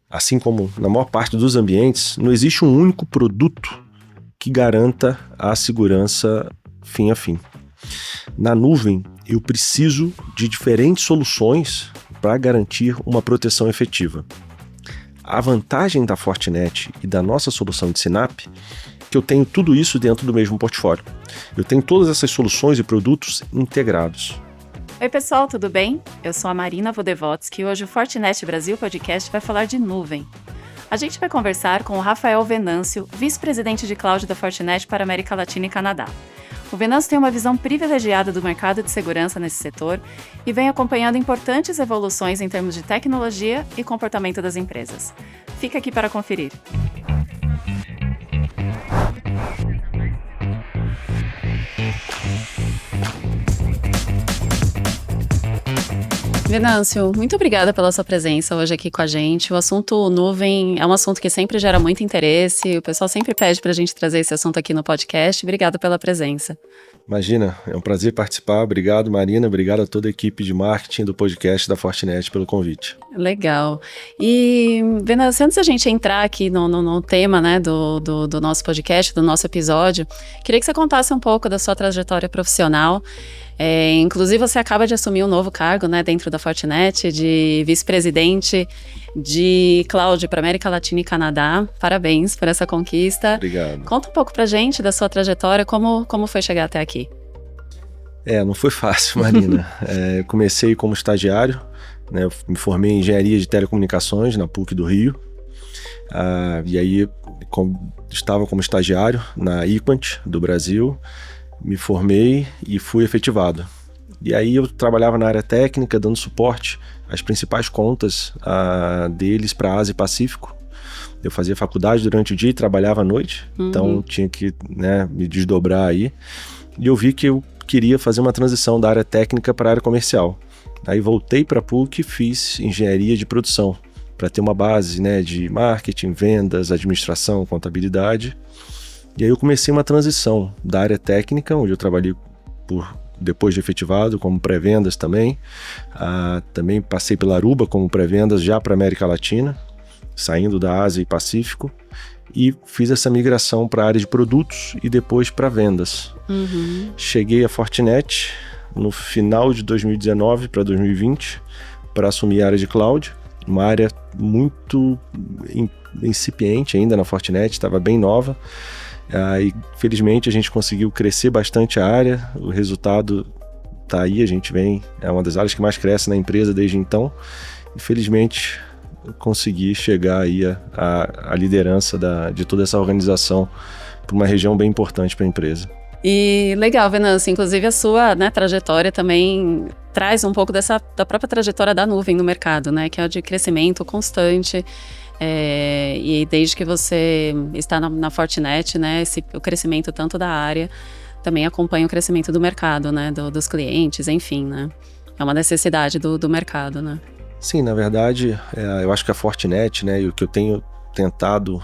assim como na maior parte dos ambientes, não existe um único produto que garanta a segurança fim a fim. Na nuvem, eu preciso de diferentes soluções para garantir uma proteção efetiva. A vantagem da Fortinet e da nossa solução de Sinap é que eu tenho tudo isso dentro do mesmo portfólio. Eu tenho todas essas soluções e produtos integrados. Oi pessoal, tudo bem? Eu sou a Marina Vodevotsky e hoje o Fortinet Brasil Podcast vai falar de nuvem. A gente vai conversar com o Rafael Venâncio, vice-presidente de Cloud da Fortinet para América Latina e Canadá. O Venâncio tem uma visão privilegiada do mercado de segurança nesse setor e vem acompanhando importantes evoluções em termos de tecnologia e comportamento das empresas. Fica aqui para conferir. Venâncio, muito obrigada pela sua presença hoje aqui com a gente. O assunto nuvem é um assunto que sempre gera muito interesse, o pessoal sempre pede para a gente trazer esse assunto aqui no podcast. Obrigada pela presença. Imagina, é um prazer participar. Obrigado, Marina. Obrigado a toda a equipe de marketing do podcast da Fortinet pelo convite. Legal. E, Venâncio, antes da gente entrar aqui no tema, né, do nosso podcast, do nosso episódio, queria que você contasse um pouco da sua trajetória profissional. Inclusive, você acaba de assumir um novo cargo, né, dentro da Fortinet, de vice-presidente de Cloud para América Latina e Canadá. Parabéns por essa conquista. Obrigado. Conta um pouco pra gente da sua trajetória, como foi chegar até aqui. Não foi fácil, Marina. Eu comecei como estagiário, né, eu me formei em Engenharia de Telecomunicações na PUC do Rio. E aí, estava como estagiário na Equant do Brasil. Me formei e fui efetivado. E aí eu trabalhava na área técnica, dando suporte às principais contas deles para a Ásia e Pacífico. Eu fazia faculdade durante o dia e trabalhava à noite, então tinha que, né, me desdobrar aí. E eu vi que eu queria fazer uma transição da área técnica para a área comercial. Aí voltei para a PUC e fiz engenharia de produção, para ter uma base, né, de marketing, vendas, administração, contabilidade. E aí eu comecei uma transição da área técnica, onde eu trabalhei depois de efetivado, como pré-vendas também. Também passei pela Aruba como pré-vendas já para a América Latina, saindo da Ásia e Pacífico. E fiz essa migração para a área de produtos e depois para vendas. Cheguei à Fortinet no final de 2019 para 2020 para assumir a área de cloud, uma área muito incipiente ainda na Fortinet, estava bem nova. E felizmente a gente conseguiu crescer bastante a área, o resultado está aí, é uma das áreas que mais cresce na empresa desde então, e felizmente consegui chegar aí à liderança da de toda essa organização para uma região bem importante para a empresa. E legal, Venâncio, inclusive a sua, né, trajetória também traz um pouco da própria trajetória da nuvem no mercado, né, que é a de crescimento constante. E desde que você está na Fortinet, né, o crescimento tanto da área também acompanha o crescimento do mercado, né, dos clientes, enfim, né, é uma necessidade do mercado, né. Sim, na verdade, eu acho que a Fortinet, né, e o que eu tenho tentado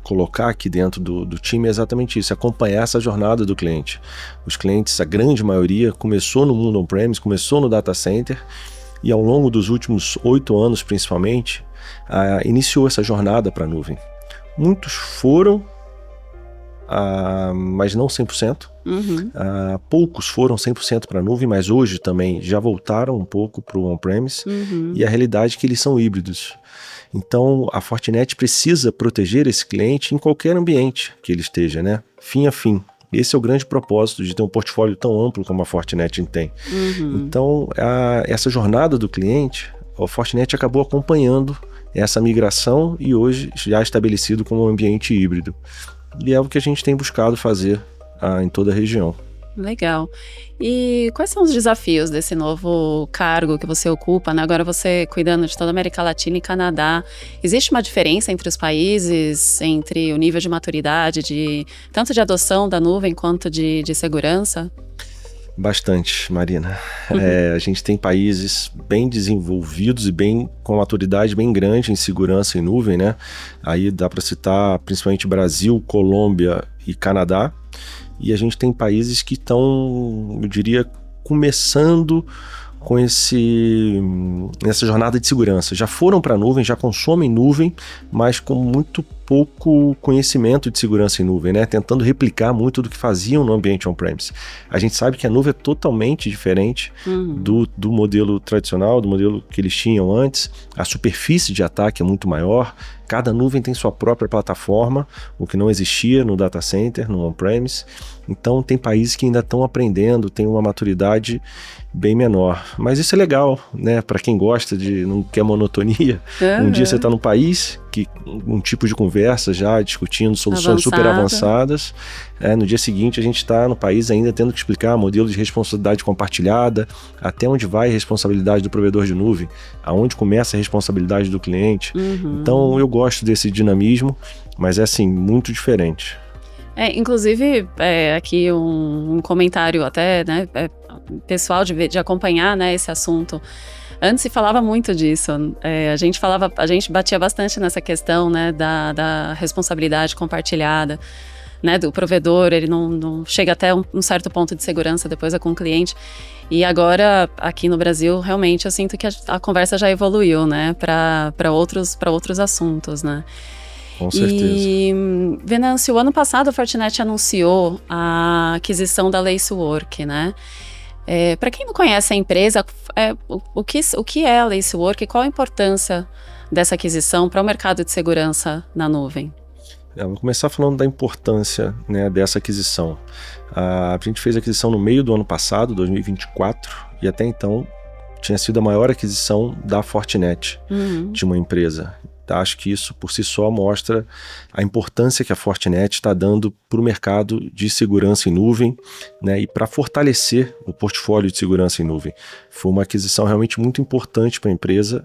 colocar aqui dentro do time é exatamente isso, acompanhar essa jornada do cliente. Os clientes, a grande maioria, começou no mundo on-premise, começou no data center, e ao longo dos últimos 8 anos, principalmente, iniciou essa jornada para a nuvem. Muitos foram, mas não 100%. Poucos foram 100% para a nuvem, mas hoje também já voltaram um pouco para o on-premise. E a realidade é que eles são híbridos. Então, a Fortinet precisa proteger esse cliente em qualquer ambiente que ele esteja, né? Fim a fim. Esse é o grande propósito de ter um portfólio tão amplo como a Fortinet tem. Então, essa jornada do cliente, a Fortinet acabou acompanhando essa migração e hoje já estabelecido como um ambiente híbrido. E é o que a gente tem buscado fazer em toda a região. Legal. E quais são os desafios desse novo cargo que você ocupa, né? Agora você cuidando de toda a América Latina e Canadá. Existe uma diferença entre os países, entre o nível de maturidade, tanto de adoção da nuvem quanto de segurança? Bastante, Marina. A gente tem países bem desenvolvidos e com maturidade bem grande em segurança em nuvem, né? Aí dá para citar principalmente Brasil, Colômbia e Canadá. E a gente tem países que estão, eu diria, começando nessa jornada de segurança. Já foram para a nuvem, já consomem nuvem, mas com muito pouco conhecimento de segurança em nuvem, né? Tentando replicar muito do que faziam no ambiente on-premise. A gente sabe que a nuvem é totalmente diferente do modelo tradicional, do modelo que eles tinham antes. A superfície de ataque é muito maior. Cada nuvem tem sua própria plataforma, o que não existia no data center, no on-premise. Então, tem países que ainda estão aprendendo, tem uma maturidade bem menor. Mas isso é legal, né? Para quem gosta não quer monotonia. Um dia você está num país, um tipo de conversa já, discutindo soluções super avançadas. No dia seguinte, a gente está no país ainda tendo que explicar modelo de responsabilidade compartilhada, até onde vai a responsabilidade do provedor de nuvem, aonde começa a responsabilidade do cliente. Então, eu gosto desse dinamismo, mas é assim, muito diferente. Inclusive, aqui um comentário até, né, pessoal de acompanhar, né, esse assunto. Antes se falava muito disso, a gente batia bastante nessa questão, né, da responsabilidade compartilhada, né, do provedor, ele não chega até um certo ponto de segurança, depois é com o cliente. E agora, aqui no Brasil, realmente eu sinto que a conversa já evoluiu, né, para outros assuntos, né. Com certeza. E, Venâncio, o ano passado a Fortinet anunciou a aquisição da Lacework, né? Para quem não conhece a empresa, o que é a Lacework e qual a importância dessa aquisição para o mercado de segurança na nuvem? Vou começar falando da importância, né, dessa aquisição. A gente fez a aquisição no meio do ano passado, 2024, e até então tinha sido a maior aquisição da Fortinet, de uma empresa. Acho que isso por si só mostra a importância que a Fortinet está dando para o mercado de segurança em nuvem, né, e para fortalecer o portfólio de segurança em nuvem. Foi uma aquisição realmente muito importante para a empresa.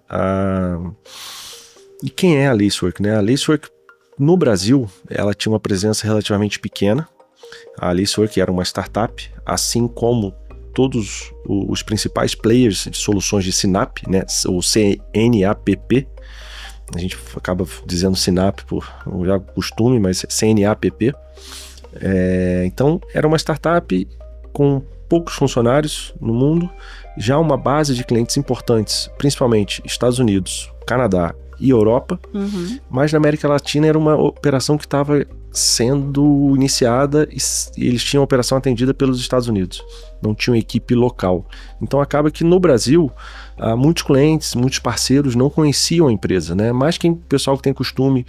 E quem é a Lacework, né? A Lacework, no Brasil, ela tinha uma presença relativamente pequena. A Lacework era uma startup, assim como todos os principais players de soluções de CNAPP, né, o CNAPP. A gente acaba dizendo CNAPP por já costume, mas CNAPP. Então, era uma startup com poucos funcionários no mundo, já uma base de clientes importantes, principalmente Estados Unidos, Canadá e Europa, mas na América Latina era uma operação que estava sendo iniciada e eles tinham a operação atendida pelos Estados Unidos, não tinham equipe local. Então acaba que no Brasil, muitos clientes, muitos parceiros não conheciam a empresa, né? Mais que o pessoal que tem costume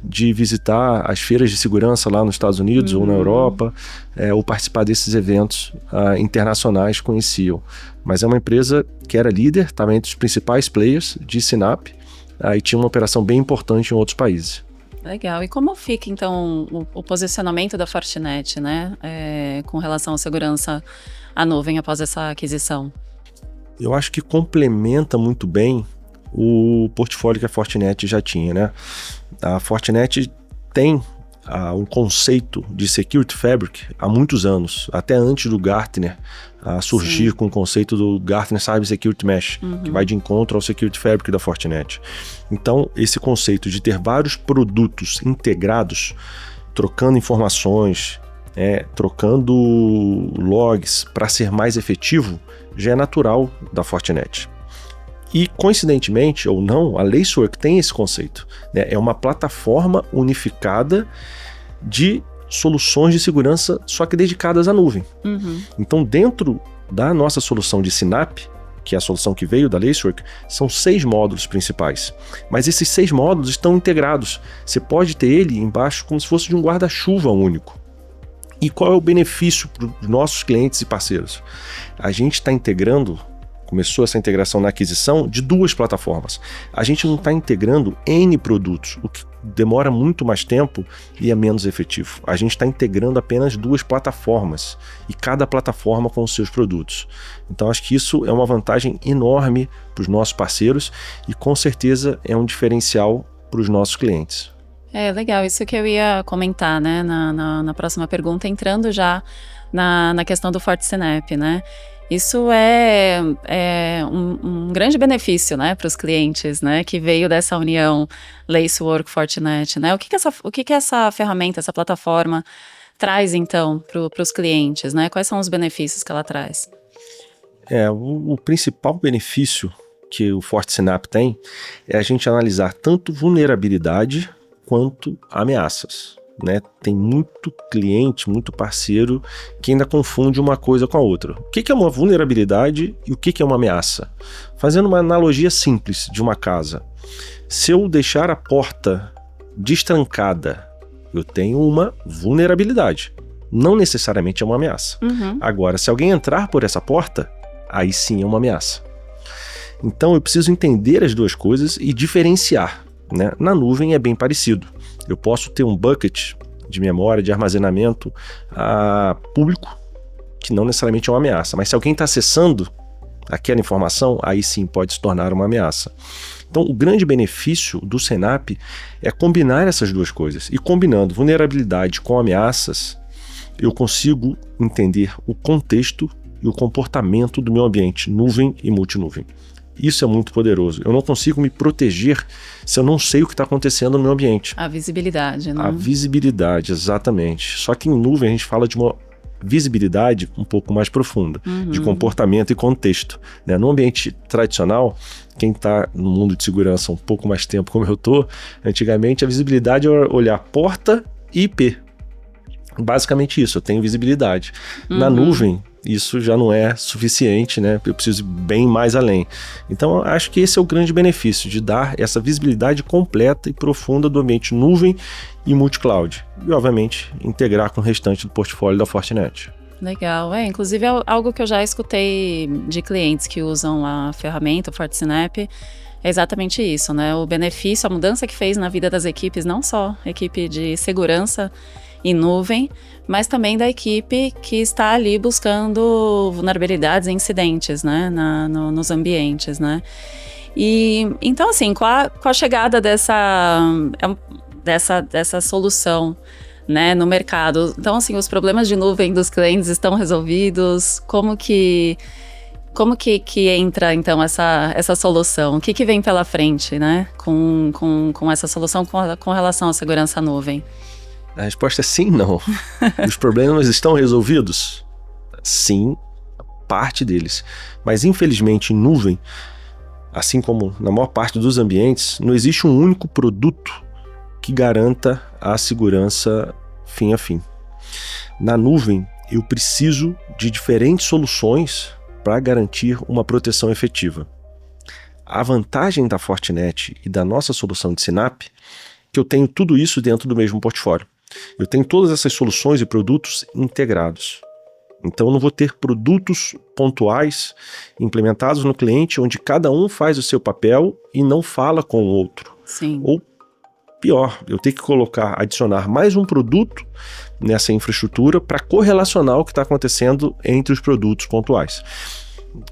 de visitar as feiras de segurança lá nos Estados Unidos ou na Europa, ou participar desses eventos internacionais conheciam. Mas é uma empresa que era líder, estava entre os principais players de CNAPP, e tinha uma operação bem importante em outros países. Legal. E como fica, então, o posicionamento da Fortinet, né, com relação à segurança à nuvem após essa aquisição? Eu acho que complementa muito bem o portfólio que a Fortinet já tinha, né? A Fortinet tem um conceito de Security Fabric há muitos anos, até antes do Gartner surgir com o conceito do Gartner Cyber Security Mesh, que vai de encontro ao Security Fabric da Fortinet. Então, esse conceito de ter vários produtos integrados, trocando informações, trocando logs para ser mais efetivo, já é natural da Fortinet. E, coincidentemente ou não, a Lacework tem esse conceito, né? É uma plataforma unificada de soluções de segurança, só que dedicadas à nuvem. Então, dentro da nossa solução de CNAPP, que é a solução que veio da Lacework, são 6 módulos principais. Mas esses 6 módulos estão integrados. Você pode ter ele embaixo como se fosse de um guarda-chuva único. E qual é o benefício para os nossos clientes e parceiros? A gente está integrando, começou essa integração na aquisição de 2 plataformas. A gente não está integrando N produtos, o que demora muito mais tempo e é menos efetivo. A gente está integrando apenas 2 plataformas e cada plataforma com os seus produtos. Então acho que isso é uma vantagem enorme para os nossos parceiros e com certeza é um diferencial para os nossos clientes. Legal, isso que eu ia comentar, né, na próxima pergunta, entrando já na questão do FortiCNAPP, né? Isso é um grande benefício, né, para os clientes, né, que veio dessa união Lacework Fortinet, né? O que essa ferramenta, essa plataforma traz, então, para os clientes, né? Quais são os benefícios que ela traz? O principal benefício que o FortiSynap tem é a gente analisar tanto vulnerabilidade quanto ameaças, né? Tem muito cliente, muito parceiro que ainda confunde uma coisa com a outra. O que é uma vulnerabilidade e o que é uma ameaça? Fazendo uma analogia simples de uma casa. Se eu deixar a porta destrancada, eu tenho uma vulnerabilidade. Não necessariamente é uma ameaça. Agora, se alguém entrar por essa porta, aí sim é uma ameaça. Então eu preciso entender as duas coisas e diferenciar, né? Na nuvem é bem parecido. Eu posso ter um bucket de memória, de armazenamento público, que não necessariamente é uma ameaça, mas se alguém está acessando aquela informação, aí sim pode se tornar uma ameaça. Então o grande benefício do Synap é combinar essas duas coisas. E combinando vulnerabilidade com ameaças, eu consigo entender o contexto e o comportamento do meu ambiente, nuvem e multinuvem. Isso é muito poderoso. Eu não consigo me proteger se eu não sei o que está acontecendo no meu ambiente. A visibilidade, né? A visibilidade, exatamente. Só que em nuvem a gente fala de uma visibilidade um pouco mais profunda, de comportamento e contexto, né? No ambiente tradicional, quem está no mundo de segurança um pouco mais tempo como eu estou, antigamente a visibilidade era olhar porta e IP. Basicamente isso, eu tenho visibilidade. Na nuvem, isso já não é suficiente, né? Eu preciso ir bem mais além. Então, eu acho que esse é o grande benefício, de dar essa visibilidade completa e profunda do ambiente nuvem e multi-cloud. E, obviamente, integrar com o restante do portfólio da Fortinet. Legal. Inclusive, é algo que eu já escutei de clientes que usam a ferramenta, o FortiSynap, é exatamente isso, né? O benefício, a mudança que fez na vida das equipes, não só equipe de segurança em nuvem, mas também da equipe que está ali buscando vulnerabilidades e incidentes, né, nos ambientes, né. E então, assim, com a chegada dessa solução, né, no mercado, então, assim, os problemas de nuvem dos clientes estão resolvidos? Como que entra, então, essa solução? O que vem pela frente, né, com essa solução com relação à segurança nuvem? A resposta é sim e não. Os problemas estão resolvidos? Sim, parte deles. Mas, infelizmente, em nuvem, assim como na maior parte dos ambientes, não existe um único produto que garanta a segurança fim a fim. Na nuvem, eu preciso de diferentes soluções para garantir uma proteção efetiva. A vantagem da Fortinet e da nossa solução de Synap é que eu tenho tudo isso dentro do mesmo portfólio. Eu tenho todas essas soluções e produtos integrados. Então eu não vou ter produtos pontuais implementados no cliente onde cada um faz o seu papel e não fala com o outro. Sim. Ou pior, eu tenho que adicionar mais um produto nessa infraestrutura para correlacionar o que está acontecendo entre os produtos pontuais.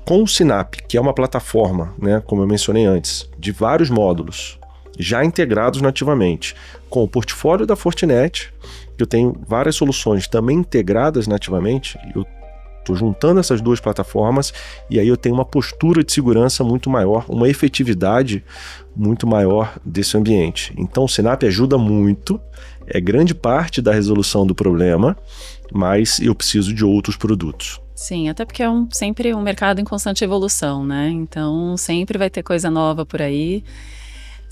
Com o Synap, que é uma plataforma, né, como eu mencionei antes, de vários módulos, já integrados nativamente, com o portfólio da Fortinet, que eu tenho várias soluções também integradas nativamente, eu estou juntando essas duas plataformas e aí eu tenho uma postura de segurança muito maior, uma efetividade muito maior desse ambiente. Então o Synap ajuda muito, é grande parte da resolução do problema, mas eu preciso de outros produtos. Sim, até porque é sempre um mercado em constante evolução, né? Então sempre vai ter coisa nova por aí.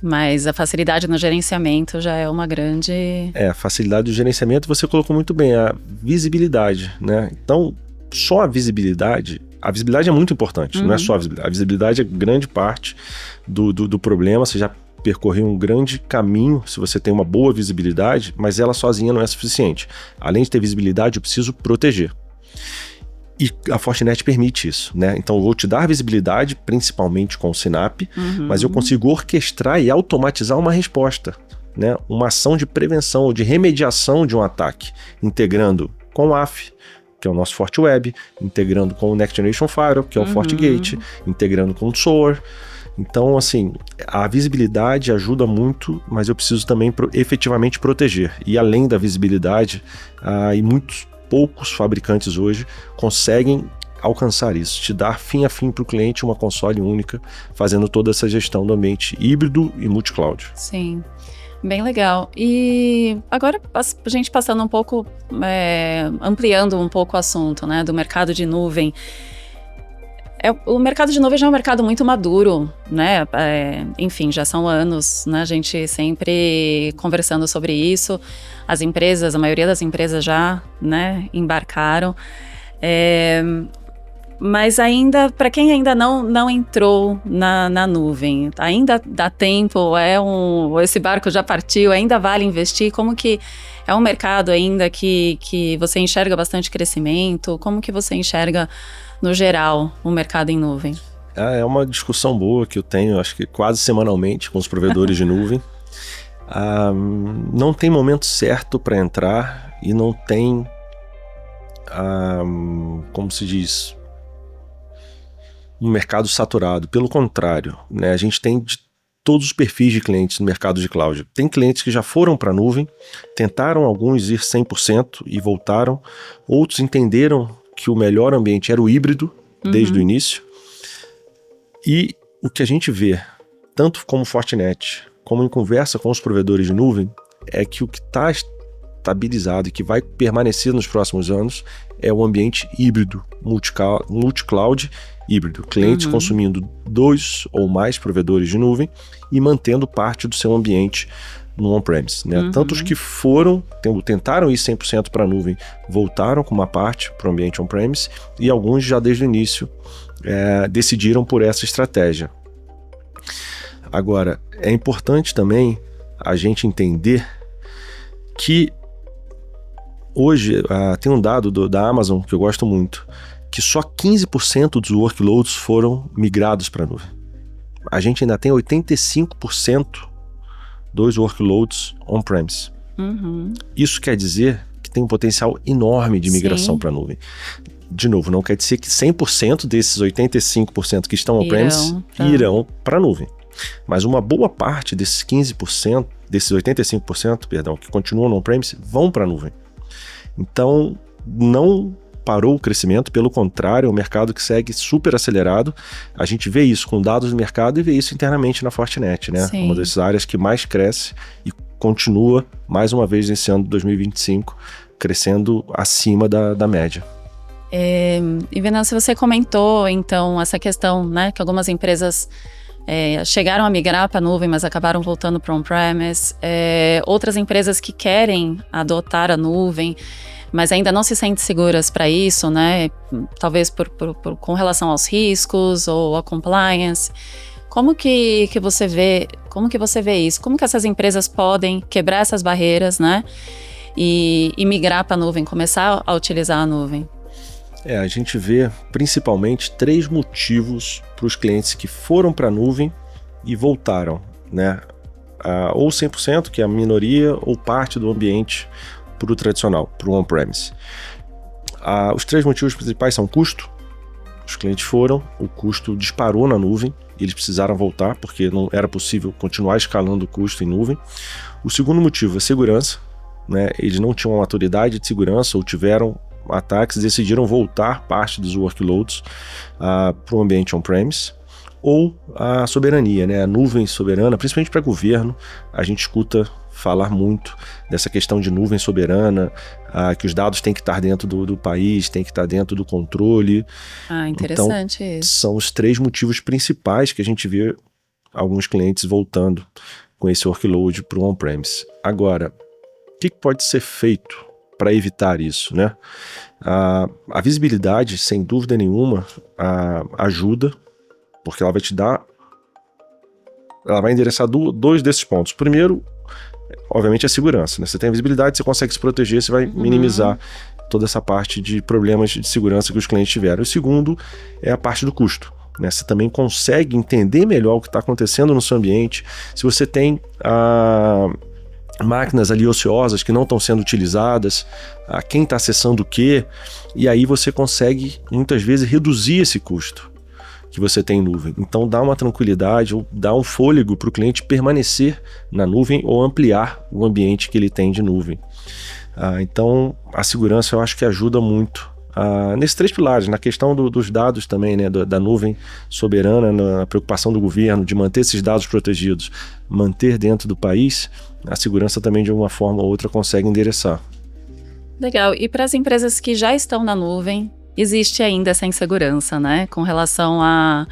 Mas a facilidade no gerenciamento já é uma grande... A facilidade do gerenciamento você colocou muito bem, a visibilidade, né? Então, só a visibilidade é muito importante, não é só a visibilidade. A visibilidade é grande parte do problema, você já percorreu um grande caminho se você tem uma boa visibilidade, mas ela sozinha não é suficiente. Além de ter visibilidade, eu preciso proteger. E a Fortinet permite isso, né? Então eu vou te dar visibilidade, principalmente com o Synap, mas eu consigo orquestrar e automatizar uma resposta, né? Uma ação de prevenção ou de remediação de um ataque, integrando com o AF, que é o nosso FortiWeb, integrando com o Next Generation Firewall, que é o FortiGate, integrando com o SOAR. Então, assim, a visibilidade ajuda muito, mas eu preciso também efetivamente proteger. E além da visibilidade, e muitos poucos fabricantes hoje conseguem alcançar isso, te dar fim a fim para o cliente uma console única, fazendo toda essa gestão do ambiente híbrido e multi-cloud. Sim, bem legal. E agora a gente passando um pouco, ampliando um pouco o assunto, né, do mercado de nuvem. O mercado de nuvem já é um mercado muito maduro, né? Enfim, já são anos, né? A gente sempre conversando sobre isso. As empresas, a maioria das empresas já, né, embarcaram. Mas ainda, para quem ainda não entrou na nuvem, ainda dá tempo, esse barco já partiu, ainda vale investir? Como que é um mercado ainda que você enxerga bastante crescimento? Como que você enxerga, no geral, o mercado em nuvem? É uma discussão boa que eu tenho, acho que quase semanalmente, com os provedores de nuvem. Não tem momento certo para entrar e não tem, como se diz, um mercado saturado. Pelo contrário, né, a gente tem de todos os perfis de clientes no mercado de cloud. Tem clientes que já foram para a nuvem, tentaram alguns ir 100% e voltaram, outros entenderam que o melhor ambiente era o híbrido desde o início. E o que a gente vê, tanto como Fortinet, como em conversa com os provedores de nuvem, é que o que está estabilizado e que vai permanecer nos próximos anos é o ambiente híbrido, multi-cloud híbrido. Clientes consumindo 2 ou mais provedores de nuvem e mantendo parte do seu ambiente no on-premise, né? Tanto os que tentaram ir 100% para a nuvem, voltaram com uma parte para o ambiente on-premise, e alguns já desde o início decidiram por essa estratégia. Agora, é importante também a gente entender que hoje tem um dado da Amazon que eu gosto muito, que só 15% dos workloads foram migrados para a nuvem. A gente ainda tem 85% dos workloads on-premise. Isso quer dizer que tem um potencial enorme de migração para a nuvem. De novo, não quer dizer que 100% desses 85% que estão on-premise irão para a nuvem. Mas uma boa parte desses 15%, desses 85%, que continuam no on-premise, vão para a nuvem. Então, não parou o crescimento, pelo contrário, é um mercado que segue super acelerado. A gente vê isso com dados do mercado e vê isso internamente na Fortinet, né? Uma das áreas que mais cresce e continua, mais uma vez, nesse ano de 2025, crescendo acima da média. E Venâncio, você comentou, então, essa questão, né, que algumas empresas chegaram a migrar para a nuvem, mas acabaram voltando para on-premise. Outras empresas que querem adotar a nuvem, mas ainda não se sentem seguras para isso, né? Talvez com relação aos riscos ou a compliance. Como que você vê isso? Como que essas empresas podem quebrar essas barreiras, né? E migrar para a nuvem, começar a utilizar a nuvem? A gente vê principalmente 3 motivos para os clientes que foram para a nuvem e voltaram, né? Ou 100%, que é a minoria, ou parte do ambiente para o tradicional, para o on-premise. Os 3 motivos principais são custo. Os clientes foram, o custo disparou na nuvem, e eles precisaram voltar, porque não era possível continuar escalando o custo em nuvem. O segundo motivo é segurança, né? Eles não tinham a maturidade de segurança ou tiveram ataques e decidiram voltar parte dos workloads para o ambiente on-premise. Ou a soberania, né? A nuvem soberana, principalmente para governo, a gente escuta falar muito dessa questão de nuvem soberana, que os dados têm que estar dentro do país, têm que estar dentro do controle. Interessante então, isso. São os 3 motivos principais que a gente vê alguns clientes voltando com esse workload para o on-premise. Agora, o que pode ser feito para evitar isso, né? A visibilidade, sem dúvida nenhuma, ajuda, porque ela vai te dar... Ela vai endereçar 2 desses pontos. Primeiro, obviamente, a segurança, né? Você tem a visibilidade, você consegue se proteger, você vai minimizar toda essa parte de problemas de segurança que os clientes tiveram. O segundo é a parte do custo, né? Você também consegue entender melhor o que está acontecendo no seu ambiente. Se você tem máquinas ali ociosas que não estão sendo utilizadas, quem está acessando o quê, e aí você consegue, muitas vezes, reduzir esse custo que você tem em nuvem. Então dá uma tranquilidade, ou dá um fôlego para o cliente permanecer na nuvem ou ampliar o ambiente que ele tem de nuvem. Então a segurança eu acho que ajuda muito nesses 3 pilares, na questão dos dados também, né, da nuvem soberana, na preocupação do governo de manter esses dados protegidos, manter dentro do país. A segurança também, de uma forma ou outra, consegue endereçar. Legal. E para as empresas que já estão na nuvem, existe ainda essa insegurança, né, com relação à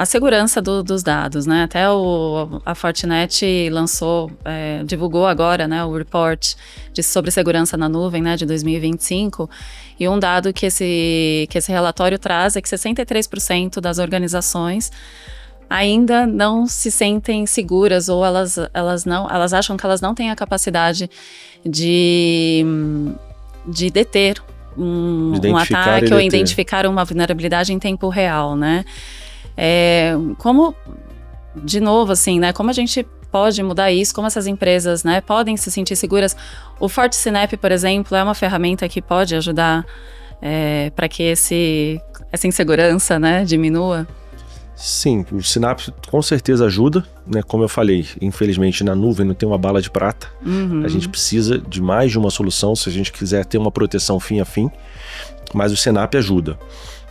segurança dos dados, né? Até a Fortinet divulgou agora, né, o report sobre segurança na nuvem, né, de 2025, e um dado que esse relatório traz é que 63% das organizações ainda não se sentem seguras, ou elas acham que elas não têm a capacidade de deter um ataque ou identificar uma vulnerabilidade em tempo real, né? De novo, assim, né? Como a gente pode mudar isso? Como essas empresas, né, podem se sentir seguras? O FortiSnap, por exemplo, é uma ferramenta que pode ajudar para que essa insegurança, né, diminua? Sim, o Synapse com certeza ajuda, né? Como eu falei, infelizmente na nuvem não tem uma bala de prata. A gente precisa de mais de uma solução se a gente quiser ter uma proteção fim a fim, mas o Synapse ajuda.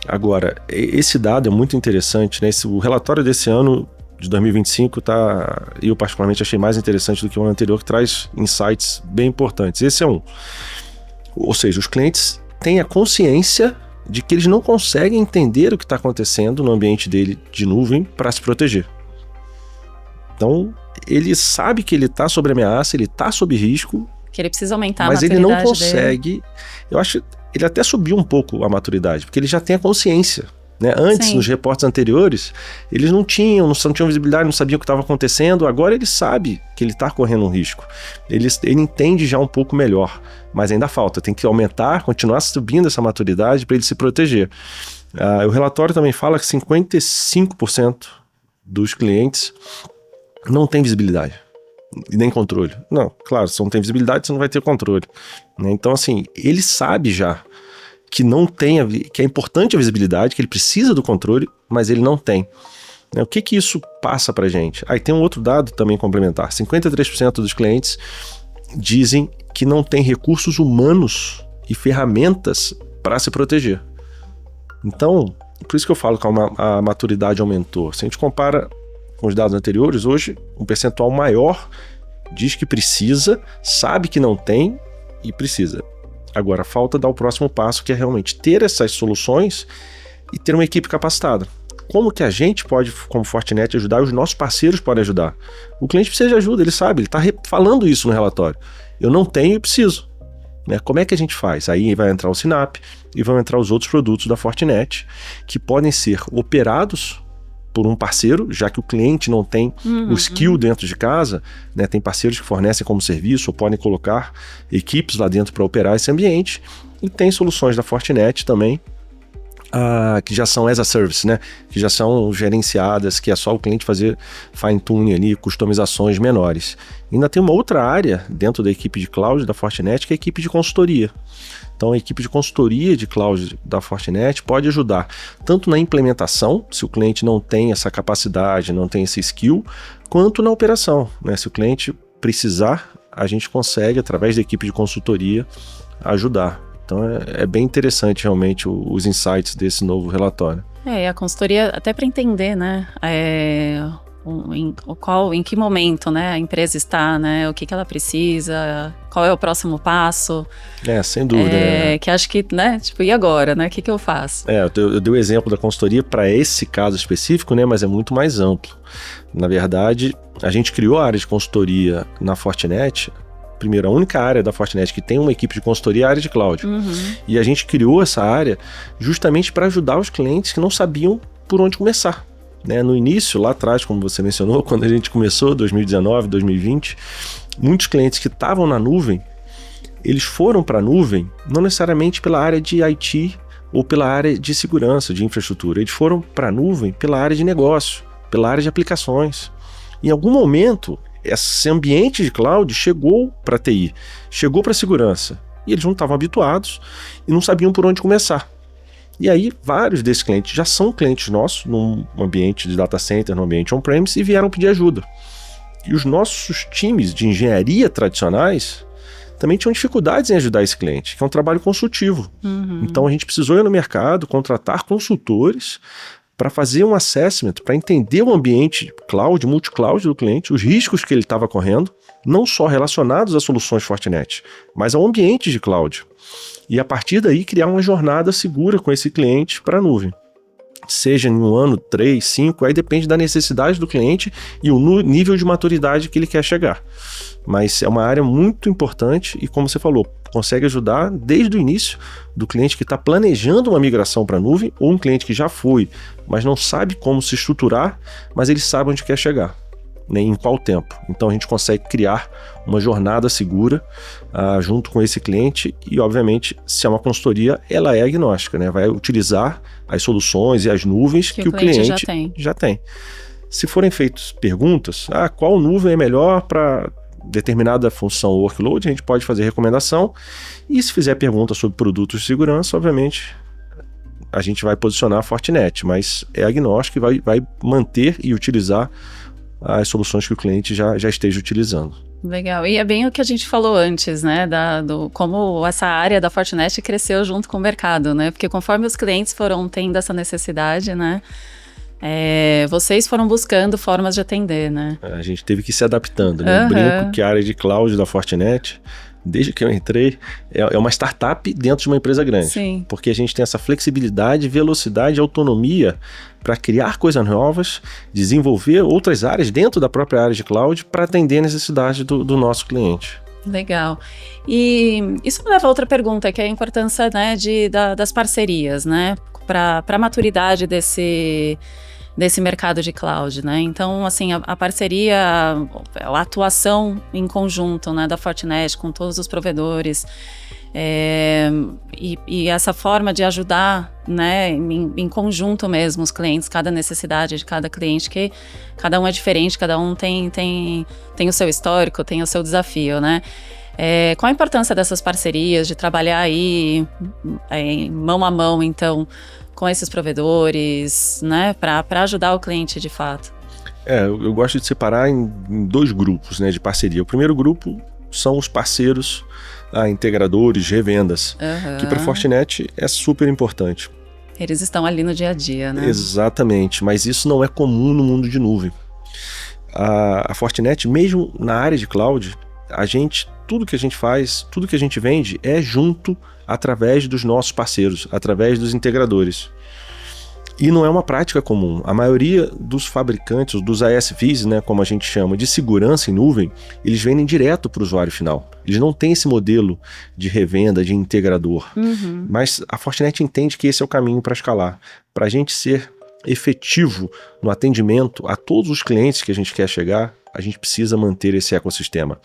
Agora, esse dado é muito interessante, né? O relatório desse ano, de 2025, eu particularmente achei mais interessante do que o ano anterior, que traz insights bem importantes. Esse é um. Ou seja, os clientes têm a consciência de que eles não conseguem entender o que está acontecendo no ambiente dele de nuvem para se proteger. Então, ele sabe que ele está sob ameaça, ele está sob risco. Que ele precisa aumentar a maturidade dele. Mas ele não consegue. Dele. Eu acho que ele até subiu um pouco a maturidade, porque ele já tem a consciência. Né? Antes, nos reportes anteriores, eles não tinham visibilidade, não sabiam o que estava acontecendo. Agora ele sabe que ele está correndo um risco. Ele entende já um pouco melhor, mas ainda falta. Tem que aumentar, continuar subindo essa maturidade para ele se proteger. O relatório também fala que 55% dos clientes não tem visibilidade e nem controle. Não, claro, se não tem visibilidade, você não vai ter controle. Né? Então, assim, ele sabe já que que é importante a visibilidade, que ele precisa do controle, mas ele não tem. O que isso passa pra gente? Aí tem um outro dado também complementar. 53% dos clientes dizem que não tem recursos humanos e ferramentas para se proteger. Então, por isso que eu falo que a maturidade aumentou. Se a gente compara com os dados anteriores, hoje um percentual maior diz que precisa, sabe que não tem e precisa. Agora, falta dar o próximo passo, que é realmente ter essas soluções e ter uma equipe capacitada. Como que a gente pode, como Fortinet, ajudar? Os nossos parceiros podem ajudar. O cliente precisa de ajuda, ele sabe, ele está falando isso no relatório. Eu não tenho e preciso. Né? Como é que a gente faz? Aí vai entrar o Synapse e vão entrar os outros produtos da Fortinet, que podem ser operados por um parceiro, já que o cliente não tem o skill dentro de casa, né? Tem parceiros que fornecem como serviço ou podem colocar equipes lá dentro para operar esse ambiente, e tem soluções da Fortinet também, que já são as a service, né? Que já são gerenciadas, que é só o cliente fazer fine-tuning ali, customizações menores. E ainda tem uma outra área dentro da equipe de cloud da Fortinet, que é a equipe de consultoria. Então, a equipe de consultoria de cloud da Fortinet pode ajudar tanto na implementação, se o cliente não tem essa capacidade, não tem esse skill, quanto na operação. Né? Se o cliente precisar, a gente consegue, através da equipe de consultoria, ajudar. Então, é bem interessante realmente os insights desse novo relatório. A consultoria, até para entender, né? Em que momento, né, a empresa está, né, o que ela precisa, qual é o próximo passo. Sem dúvida. Que acho que, né, tipo, e agora, né, o que eu faço? Eu dei o exemplo da consultoria para esse caso específico, né, mas é muito mais amplo. Na verdade, a gente criou a área de consultoria na Fortinet. Primeiro, a única área da Fortinet que tem uma equipe de consultoria é a área de cloud. E a gente criou essa área justamente para ajudar os clientes que não sabiam por onde começar. Né, no início, lá atrás, como você mencionou, quando a gente começou, 2019, 2020, muitos clientes que estavam na nuvem, eles foram para a nuvem não necessariamente pela área de IT ou pela área de segurança, de infraestrutura. Eles foram para a nuvem pela área de negócio, pela área de aplicações. Em algum momento, esse ambiente de cloud chegou para a TI, chegou para a segurança, e eles não estavam habituados e não sabiam por onde começar. E aí, vários desses clientes já são clientes nossos, num ambiente de data center, num ambiente on-premise, e vieram pedir ajuda. E os nossos times de engenharia tradicionais também tinham dificuldades em ajudar esse cliente, que é um trabalho consultivo. Então, a gente precisou ir no mercado, contratar consultores para fazer um assessment, para entender o ambiente cloud, multi-cloud do cliente, os riscos que ele estava correndo, não só relacionados a soluções Fortinet, mas ao ambiente de cloud. E a partir daí criar uma jornada segura com esse cliente para a nuvem. Seja em 1 ano, 3, 5, aí depende da necessidade do cliente e o nível de maturidade que ele quer chegar. Mas é uma área muito importante e, como você falou, consegue ajudar desde o início do cliente que está planejando uma migração para a nuvem ou um cliente que já foi, mas não sabe como se estruturar, mas ele sabe onde quer chegar, né, em qual tempo. Então a gente consegue criar uma jornada segura junto com esse cliente e, obviamente, se é uma consultoria, ela é agnóstica, né? Vai utilizar as soluções e as nuvens que o cliente já tem. Se forem feitas perguntas, qual nuvem é melhor para determinada função ou workload, a gente pode fazer recomendação, e se fizer pergunta sobre produtos de segurança, obviamente a gente vai posicionar a Fortinet, mas é agnóstico e vai manter e utilizar as soluções que o cliente já esteja utilizando. Legal, e é bem o que a gente falou antes, né, como essa área da Fortinet cresceu junto com o mercado, né, porque conforme os clientes foram tendo essa necessidade, né, vocês foram buscando formas de atender, né? A gente teve que ir se adaptando, né? Eu brinco que a área de cloud da Fortinet, desde que eu entrei, é uma startup dentro de uma empresa grande. Sim. Porque a gente tem essa flexibilidade, velocidade e autonomia para criar coisas novas, desenvolver outras áreas dentro da própria área de cloud para atender a necessidade do nosso cliente. Legal. E isso me leva a outra pergunta, que é a importância, né, das parcerias, né, para a maturidade desse mercado de cloud, né? Então, assim, a parceria, a atuação em conjunto, né, da Fortinet com todos os provedores, e essa forma de ajudar, né, em conjunto mesmo os clientes, cada necessidade de cada cliente, que cada um é diferente, cada um tem o seu histórico, tem o seu desafio, né? Qual a importância dessas parcerias, de trabalhar aí mão a mão, então, com esses provedores, né, para ajudar o cliente de fato? Eu gosto de separar em 2 grupos, né, de parceria. O primeiro grupo são os parceiros, integradores, revendas, que para a Fortinet é super importante. Eles estão ali no dia a dia, né? Exatamente, mas isso não é comum no mundo de nuvem. A Fortinet, mesmo na área de cloud, tudo que a gente faz, tudo que a gente vende é junto através dos nossos parceiros, através dos integradores. E não é uma prática comum. A maioria dos fabricantes, dos ASVs, né, como a gente chama, de segurança em nuvem, eles vendem direto para o usuário final. Eles não têm esse modelo de revenda, de integrador. Mas a Fortinet entende que esse é o caminho para escalar. Para a gente ser efetivo no atendimento a todos os clientes que a gente quer chegar, a gente precisa manter esse ecossistema.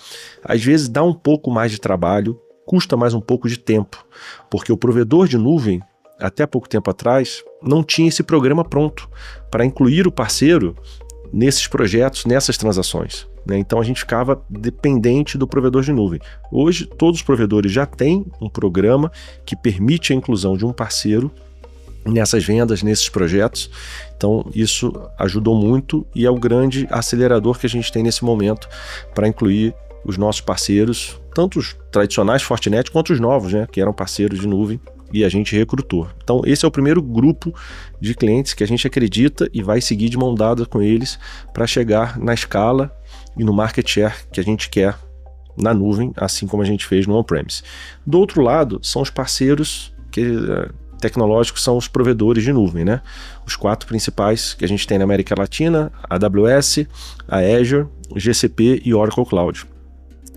Às vezes dá um pouco mais de trabalho, custa mais um pouco de tempo, porque o provedor de nuvem, até pouco tempo atrás, não tinha esse programa pronto para incluir o parceiro nesses projetos, nessas transações, né? Então a gente ficava dependente do provedor de nuvem. Hoje, todos os provedores já têm um programa que permite a inclusão de um parceiro nessas vendas, nesses projetos. Então isso ajudou muito e é o grande acelerador que a gente tem nesse momento para incluir os nossos parceiros, tanto os tradicionais Fortinet quanto os novos, né, que eram parceiros de nuvem e a gente recrutou. Então esse é o primeiro grupo de clientes que a gente acredita e vai seguir de mão dada com eles para chegar na escala e no market share que a gente quer na nuvem, assim como a gente fez no on-premise. Do outro lado, são os parceiros tecnológicos, são os provedores de nuvem, né? Os 4 principais que a gente tem na América Latina: a AWS, a Azure, o GCP e Oracle Cloud.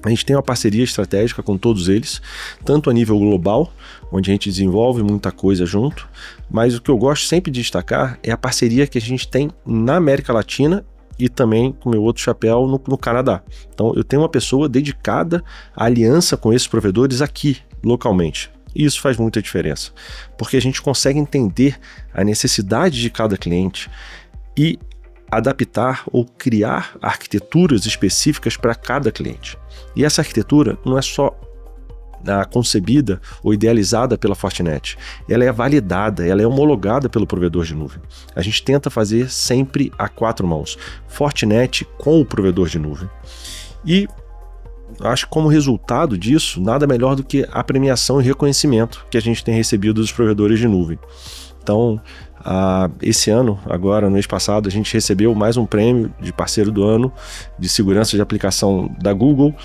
A gente tem uma parceria estratégica com todos eles, tanto a nível global, onde a gente desenvolve muita coisa junto, mas o que eu gosto sempre de destacar é a parceria que a gente tem na América Latina e também com meu outro chapéu no Canadá. Então eu tenho uma pessoa dedicada à aliança com esses provedores aqui, localmente. E isso faz muita diferença, porque a gente consegue entender a necessidade de cada cliente e adaptar ou criar arquiteturas específicas para cada cliente. E essa arquitetura não é só concebida ou idealizada pela Fortinet, ela é validada, ela é homologada pelo provedor de nuvem. A gente tenta fazer sempre a 4 mãos, Fortinet com o provedor de nuvem. E acho que como resultado disso, nada melhor do que a premiação e reconhecimento que a gente tem recebido dos provedores de nuvem. Então, esse ano, agora, no mês passado, a gente recebeu mais um prêmio de parceiro do ano de segurança de aplicação da Google.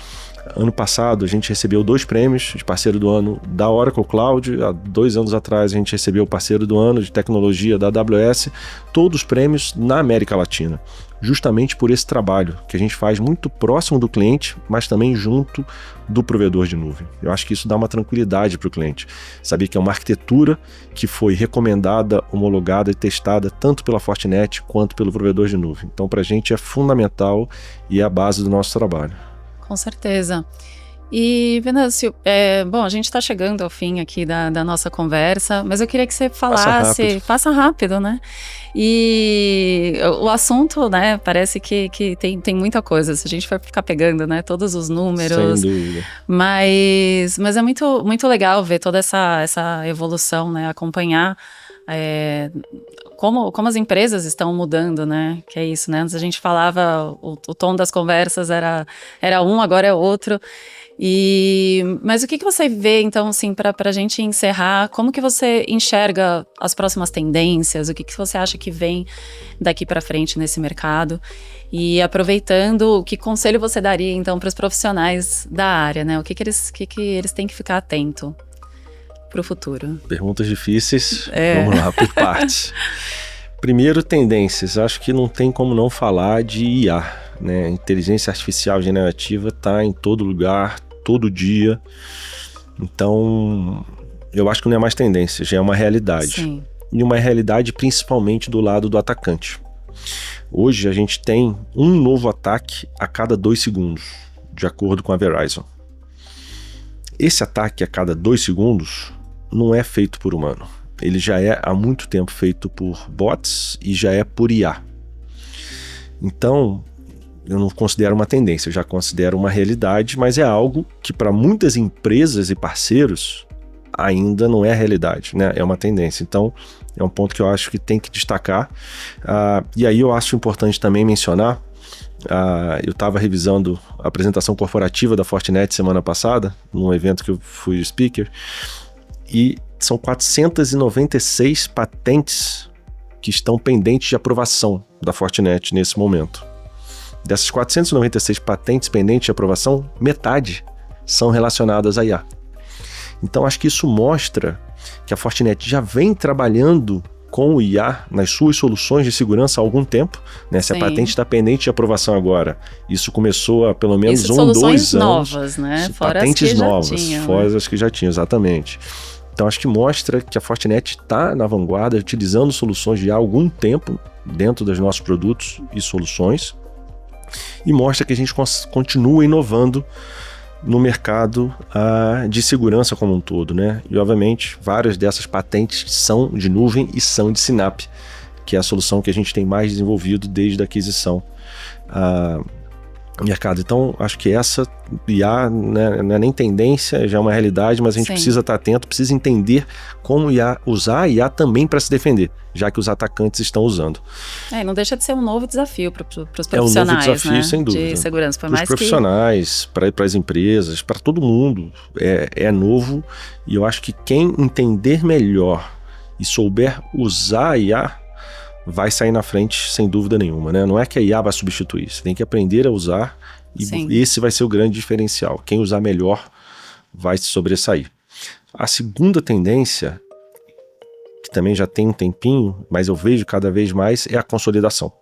Ano passado, a gente recebeu 2 prêmios de parceiro do ano da Oracle Cloud. Há 2 anos atrás, a gente recebeu o parceiro do ano de tecnologia da AWS. Todos prêmios na América Latina, justamente por esse trabalho que a gente faz muito próximo do cliente, mas também junto do provedor de nuvem. Eu acho que isso dá uma tranquilidade para o cliente. Saber que é uma arquitetura que foi recomendada, homologada e testada tanto pela Fortinet quanto pelo provedor de nuvem. Então, para a gente é fundamental e é a base do nosso trabalho. Com certeza. E, Venâncio, bom, a gente está chegando ao fim aqui da nossa conversa, mas eu queria que você falasse, passa rápido, né? E o assunto, né, parece que tem muita coisa, se a gente vai ficar pegando, né, todos os números. Sem dúvida. Mas é muito, muito legal ver toda essa evolução, né, acompanhar como as empresas estão mudando, né? Que é isso, né? Antes a gente falava, o tom das conversas era um, agora é outro. Mas o que você vê, então, assim, para a gente encerrar, como que você enxerga as próximas tendências? O que você acha que vem daqui para frente nesse mercado? E aproveitando, que conselho você daria, então, para os profissionais da área, né? O que eles têm que ficar atento para o futuro? Perguntas difíceis, vamos lá, por partes. Primeiro, tendências. Acho que não tem como não falar de IA, né? Inteligência artificial generativa está em todo lugar, todo dia. Então, eu acho que não é mais tendência, já é uma realidade. Sim. E uma realidade principalmente do lado do atacante. Hoje a gente tem um novo ataque a cada 2 segundos, de acordo com a Verizon. Esse ataque a cada 2 segundos não é feito por humano. Ele já é há muito tempo feito por bots e já é por IA. Então, eu não considero uma tendência, eu já considero uma realidade, mas é algo que para muitas empresas e parceiros ainda não é a realidade, né? É uma tendência. Então, é um ponto que eu acho que tem que destacar. E aí eu acho importante também mencionar, eu estava revisando a apresentação corporativa da Fortinet semana passada, num evento que eu fui speaker, e são 496 patentes que estão pendentes de aprovação da Fortinet nesse momento. Dessas 496 patentes pendentes de aprovação, metade são relacionadas a IA. Então acho que isso mostra que a Fortinet já vem trabalhando com o IA nas suas soluções de segurança há algum tempo, né? Se a patente está pendente de aprovação agora, isso começou há pelo menos 1 ou 2 anos. Soluções novas, né? Fora patentes novas, fora as que já tinham, exatamente. Então acho que mostra que a Fortinet está na vanguarda, utilizando soluções de IA há algum tempo dentro dos nossos produtos e soluções, e mostra que a gente continua inovando no mercado de segurança como um todo, né? E obviamente várias dessas patentes são de nuvem e são de Synapse, que é a solução que a gente tem mais desenvolvido desde a aquisição mercado. Então, acho que essa IA, né, não é nem tendência, já é uma realidade, mas a gente precisa estar atento, precisa entender como usar a IA também para se defender, já que os atacantes estão usando. Não deixa de ser um novo desafio para os profissionais, um novo desafio, né, sem dúvida, de segurança. Para os profissionais, para as empresas, para todo mundo, é novo, e eu acho que quem entender melhor e souber usar a IA vai sair na frente sem dúvida nenhuma, né? Não é que a IA vai substituir, você tem que aprender a usar e esse vai ser o grande diferencial. Quem usar melhor vai se sobressair. A segunda tendência, que também já tem um tempinho, mas eu vejo cada vez mais, é a consolidação.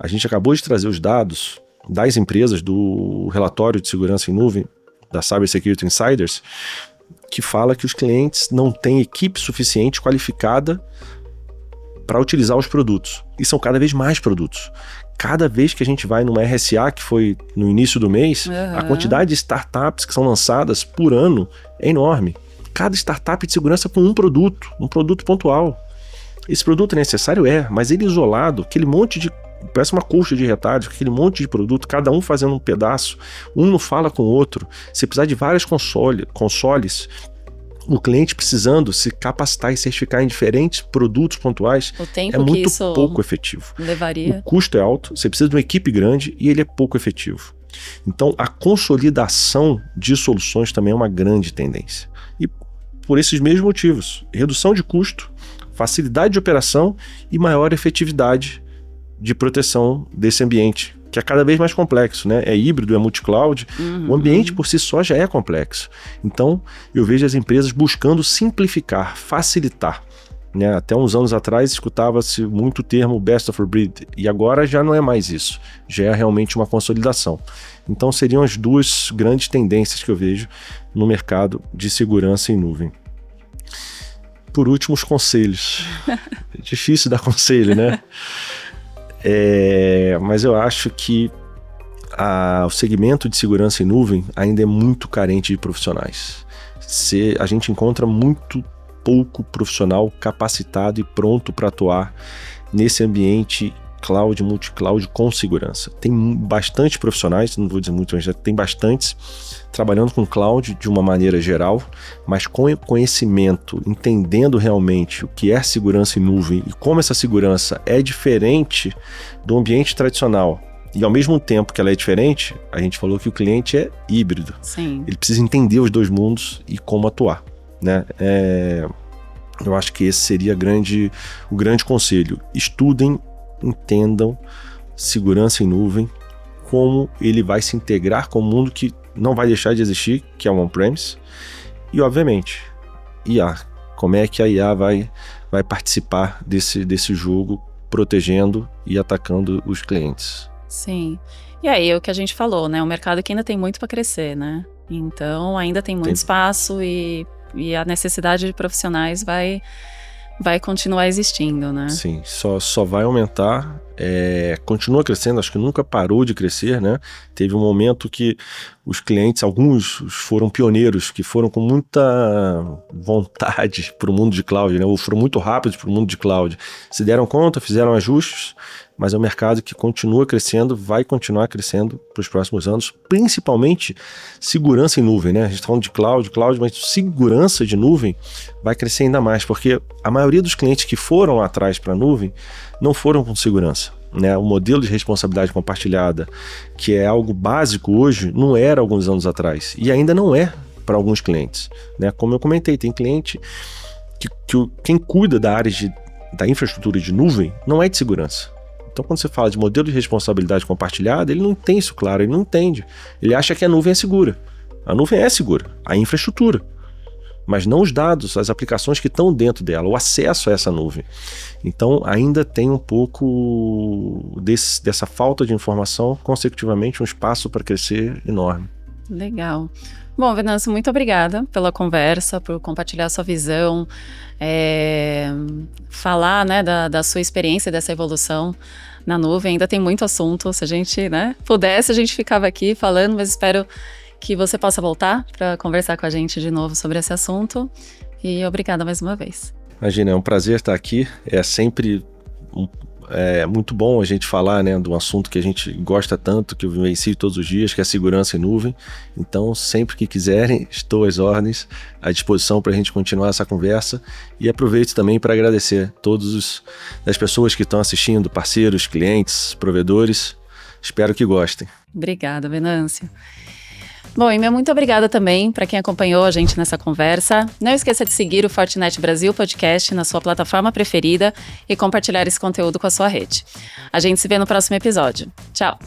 A gente acabou de trazer os dados das empresas do relatório de segurança em nuvem, da Cyber Security Insiders, que fala que os clientes não têm equipe suficiente qualificada para utilizar os produtos. E são cada vez mais produtos. Cada vez que a gente vai numa RSA, que foi no início do mês, a quantidade de startups que são lançadas por ano é enorme. Cada startup de segurança com um produto pontual. Esse produto é necessário? mas ele isolado, aquele monte de... parece uma colcha de retalhos, aquele monte de produto, cada um fazendo um pedaço, um não fala com o outro. Se precisar de vários consoles, o cliente precisando se capacitar e certificar em diferentes produtos pontuais, é muito pouco efetivo. Levaria. O custo é alto, você precisa de uma equipe grande e ele é pouco efetivo. Então, a consolidação de soluções também é uma grande tendência. E por esses mesmos motivos, redução de custo, facilidade de operação e maior efetividade de proteção desse ambiente, que é cada vez mais complexo, né? É híbrido, é multi-cloud, o ambiente por si só já é complexo. Então, eu vejo as empresas buscando simplificar, facilitar. Né? Até uns anos atrás escutava-se muito o termo best of breed, e agora já não é mais isso, já é realmente uma consolidação. Então, seriam as duas grandes tendências que eu vejo no mercado de segurança em nuvem. Por último, os conselhos. É difícil dar conselho, né? Mas eu acho que o segmento de segurança em nuvem ainda é muito carente de profissionais. A gente encontra muito pouco profissional capacitado e pronto para atuar nesse ambiente cloud, multi-cloud com segurança. Tem bastante profissionais, não vou dizer muito, mas já tem bastantes trabalhando com cloud de uma maneira geral, mas com conhecimento, entendendo realmente o que é segurança em nuvem e como essa segurança é diferente do ambiente tradicional. E ao mesmo tempo que ela é diferente, a gente falou que o cliente é híbrido. Sim. Ele precisa entender os dois mundos e como atuar, né? Eu acho que esse seria o grande conselho. Estudem, entendam segurança em nuvem, como ele vai se integrar com o mundo que não vai deixar de existir, que é o on-premise, e obviamente IA, como é que a IA vai participar desse jogo, protegendo e atacando os clientes. Sim, e aí é o que a gente falou, né, o mercado que ainda tem muito para crescer, né, então ainda tem muito espaço e a necessidade de profissionais vai continuar existindo, né? Sim, só vai aumentar, continua crescendo, acho que nunca parou de crescer, né? Teve um momento que os clientes, alguns foram pioneiros, que foram com muita vontade para o mundo de cloud, né? Ou foram muito rápidos para o mundo de cloud. Se deram conta, fizeram ajustes, mas é um mercado que continua crescendo, vai continuar crescendo para os próximos anos, principalmente segurança em nuvem, né? A gente está falando de cloud, mas segurança de nuvem vai crescer ainda mais, porque a maioria dos clientes que foram lá atrás para a nuvem não foram com segurança, né? O modelo de responsabilidade compartilhada, que é algo básico hoje, não era alguns anos atrás, e ainda não é para alguns clientes, né? Como eu comentei, tem cliente que quem cuida da área da infraestrutura de nuvem não é de segurança. Então, quando você fala de modelo de responsabilidade compartilhada, ele não tem isso claro, ele não entende. Ele acha que a nuvem é segura. A nuvem é segura, a infraestrutura, mas não os dados, as aplicações que estão dentro dela, o acesso a essa nuvem. Então, ainda tem um pouco dessa falta de informação, consecutivamente, um espaço para crescer enorme. Legal. Bom, Venâncio, muito obrigada pela conversa, por compartilhar sua visão, falar, né, da sua experiência, dessa evolução na nuvem. Ainda tem muito assunto, se a gente, né, pudesse, a gente ficava aqui falando, mas espero que você possa voltar para conversar com a gente de novo sobre esse assunto. E obrigada mais uma vez. Imagina, é um prazer estar aqui. É sempre muito bom a gente falar, né, de um assunto que a gente gosta tanto, que eu vivencio todos os dias, que é a segurança em nuvem. Então, sempre que quiserem, estou às ordens, à disposição para a gente continuar essa conversa. E aproveito também para agradecer todas as pessoas que estão assistindo, parceiros, clientes, provedores. Espero que gostem. Obrigada, Venâncio. Bom, e meu muito obrigada também para quem acompanhou a gente nessa conversa. Não esqueça de seguir o Fortinet Brasil Podcast na sua plataforma preferida e compartilhar esse conteúdo com a sua rede. A gente se vê no próximo episódio. Tchau!